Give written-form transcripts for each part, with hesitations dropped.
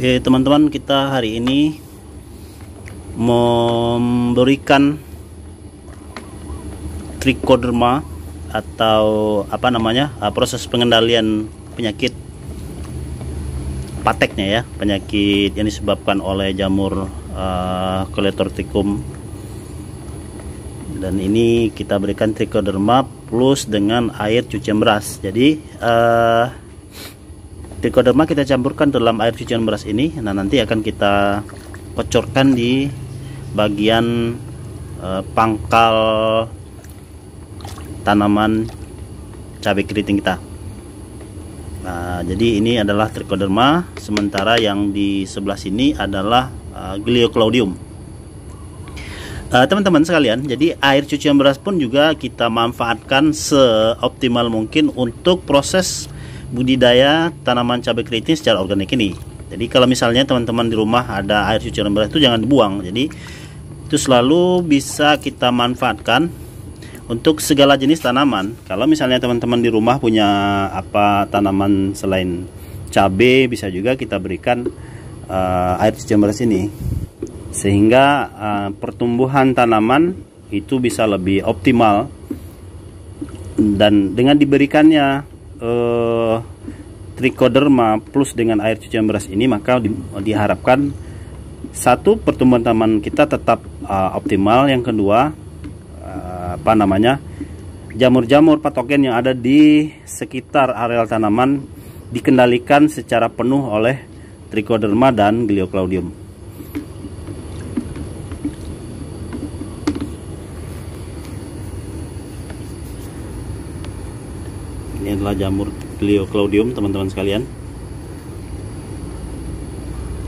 Oke teman-teman, kita hari ini memberikan trichoderma atau proses pengendalian penyakit pateknya ya, penyakit yang disebabkan oleh jamur Coleotrichum. Dan ini kita berikan trichoderma plus dengan air cucian beras. Jadi trichoderma kita campurkan dalam air cucian beras ini. Nah, nanti akan kita kocorkan di bagian pangkal tanaman cabai keriting kita. Nah, jadi ini adalah trichoderma, sementara yang di sebelah sini adalah Glioclaudium. Teman-teman sekalian, jadi air cucian beras pun juga kita manfaatkan seoptimal mungkin untuk proses budidaya tanaman cabai keriting secara organik ini. Jadi kalau misalnya teman-teman di rumah ada air cucian beras itu jangan dibuang. Jadi itu selalu bisa kita manfaatkan untuk segala jenis tanaman. Kalau misalnya teman-teman di rumah punya tanaman selain cabai, bisa juga kita berikan air cucian beras ini, sehingga pertumbuhan tanaman itu bisa lebih optimal. Dan dengan diberikannya trichoderma plus dengan air cucian beras ini, maka diharapkan satu, pertumbuhan tanaman kita tetap optimal. Yang kedua, jamur-jamur patogen yang ada di sekitar areal tanaman dikendalikan secara penuh oleh trichoderma dan Glioclaudium. Ini adalah jamur Glioclaudium, teman-teman sekalian.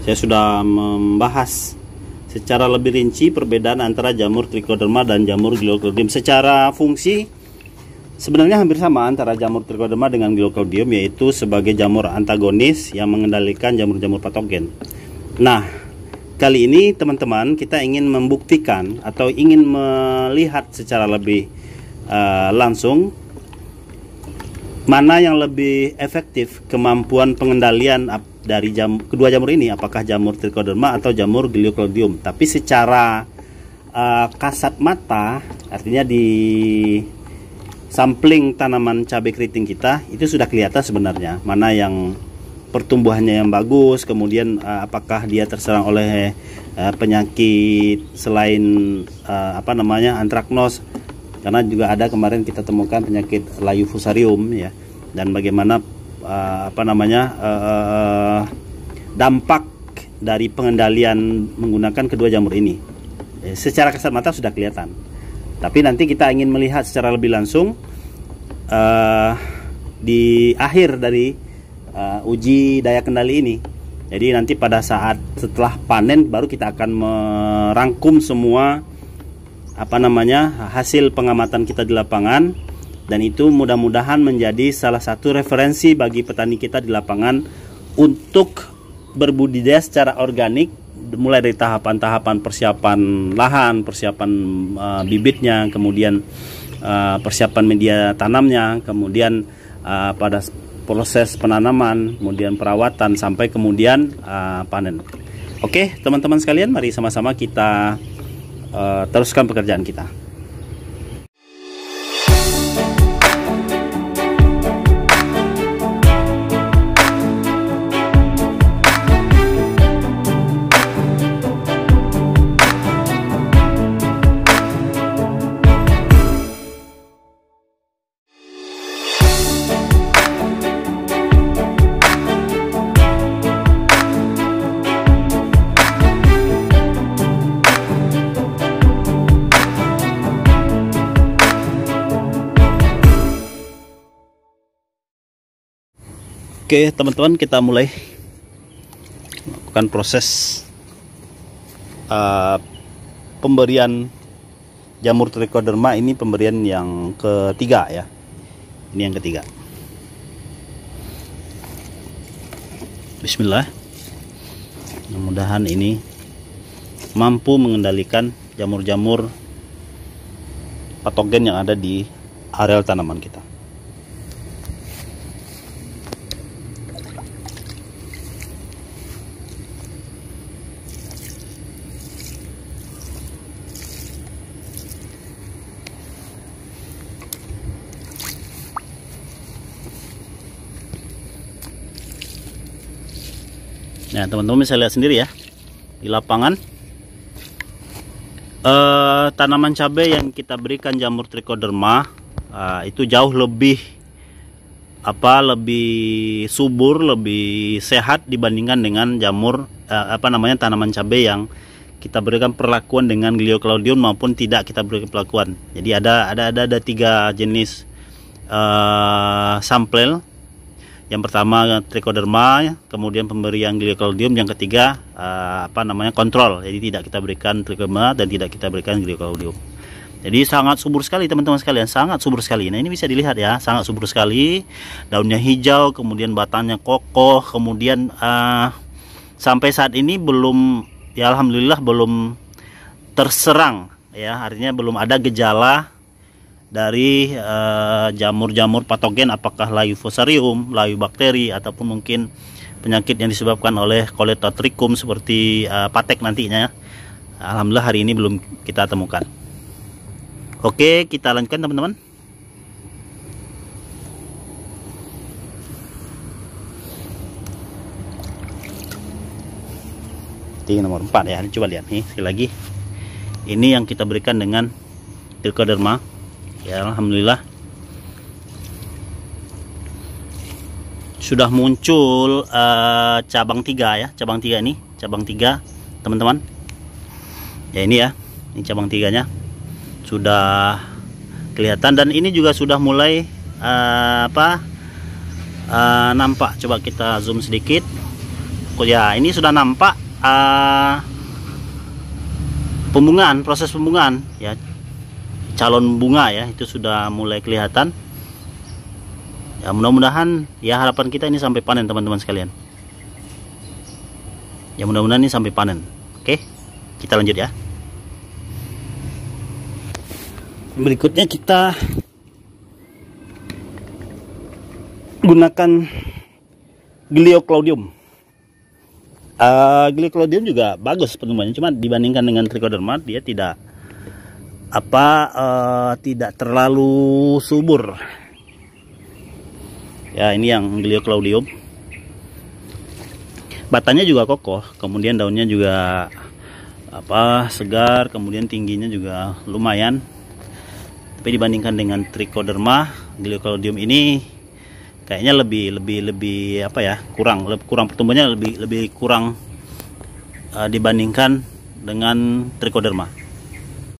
Saya sudah membahas secara lebih rinci perbedaan antara jamur trichoderma dan jamur Glioclaudium. Secara fungsi sebenarnya hampir sama antara jamur trichoderma dengan Glioclaudium, yaitu sebagai jamur antagonis yang mengendalikan jamur-jamur patogen. Nah, kali ini teman-teman kita ingin membuktikan atau ingin melihat secara lebih langsung mana yang lebih efektif kemampuan pengendalian dari kedua jamur ini, apakah jamur trichoderma atau jamur Glioclaudium. Tapi secara kasat mata, artinya di sampling tanaman cabai keriting kita, itu sudah kelihatan sebenarnya mana yang pertumbuhannya yang bagus, kemudian apakah dia terserang oleh penyakit selain antraknos. Karena juga ada kemarin kita temukan penyakit layu fusarium ya, dan bagaimana dampak dari pengendalian menggunakan kedua jamur ini. Secara kasat mata sudah kelihatan, tapi nanti kita ingin melihat secara lebih langsung di akhir dari uji daya kendali ini. Jadi nanti pada saat setelah panen baru kita akan merangkum semua hasil pengamatan kita di lapangan, dan itu mudah-mudahan menjadi salah satu referensi bagi petani kita di lapangan untuk berbudidaya secara organik, mulai dari tahapan-tahapan persiapan lahan, persiapan bibitnya, kemudian persiapan media tanamnya, kemudian pada proses penanaman, kemudian perawatan, sampai kemudian panen. Oke teman-teman sekalian, mari sama-sama kita teruskan pekerjaan kita. Oke teman-teman, kita mulai melakukan proses pemberian jamur trichoderma. Ini pemberian yang ketiga ya, ini yang ketiga. Bismillah, mudah-mudahan ini mampu mengendalikan jamur-jamur patogen yang ada di areal tanaman kita. Nah, teman-teman bisa lihat sendiri ya di lapangan, tanaman cabai yang kita berikan jamur trichoderma itu jauh lebih lebih subur, lebih sehat dibandingkan dengan jamur tanaman cabai yang kita berikan perlakuan dengan Glioclaudium maupun tidak kita berikan perlakuan. Jadi ada 3 jenis sampel. Yang pertama trichoderma, kemudian pemberian Glioclaudium, yang ketiga kontrol. Jadi tidak kita berikan trichoderma dan tidak kita berikan Glioclaudium. Jadi sangat subur sekali teman-teman sekalian, sangat subur sekali. Nah, ini bisa dilihat ya, sangat subur sekali. Daunnya hijau, kemudian batangnya kokoh, kemudian sampai saat ini belum, ya alhamdulillah belum terserang ya, artinya belum ada gejala dari jamur-jamur patogen, apakah layu fusarium, layu bakteri, ataupun mungkin penyakit yang disebabkan oleh Colletotrichum seperti patek nantinya. Alhamdulillah hari ini belum kita temukan. Oke, kita lanjutkan teman-teman. Ini nomor 4 ya, coba lihat nih sekali lagi. Ini yang kita berikan dengan trichoderma. Ya alhamdulillah sudah muncul cabang 3 ya, cabang 3 ini, cabang 3 teman-teman. Ya ini ya, ini cabang 3-nya sudah kelihatan, dan ini juga sudah mulai nampak. Coba kita zoom sedikit. Ya ini sudah nampak pembungaan, proses pembungaan ya, calon bunga ya, itu sudah mulai kelihatan ya. Mudah-mudahan ya, harapan kita ini sampai panen teman-teman sekalian ya, mudah-mudahan ini sampai panen. Oke, kita lanjut ya. Berikutnya kita gunakan Glioclaudium. Glioclaudium juga bagus pertumbuhannya, cuma dibandingkan dengan trichoderma dia tidak tidak terlalu subur. Ya ini yang Glioclaudium. Batangnya juga kokoh, kemudian daunnya juga segar, kemudian tingginya juga lumayan. Tapi dibandingkan dengan trichoderma, Glioclaudium ini kayaknya lebih kurang pertumbuhannya, lebih kurang dibandingkan dengan trichoderma.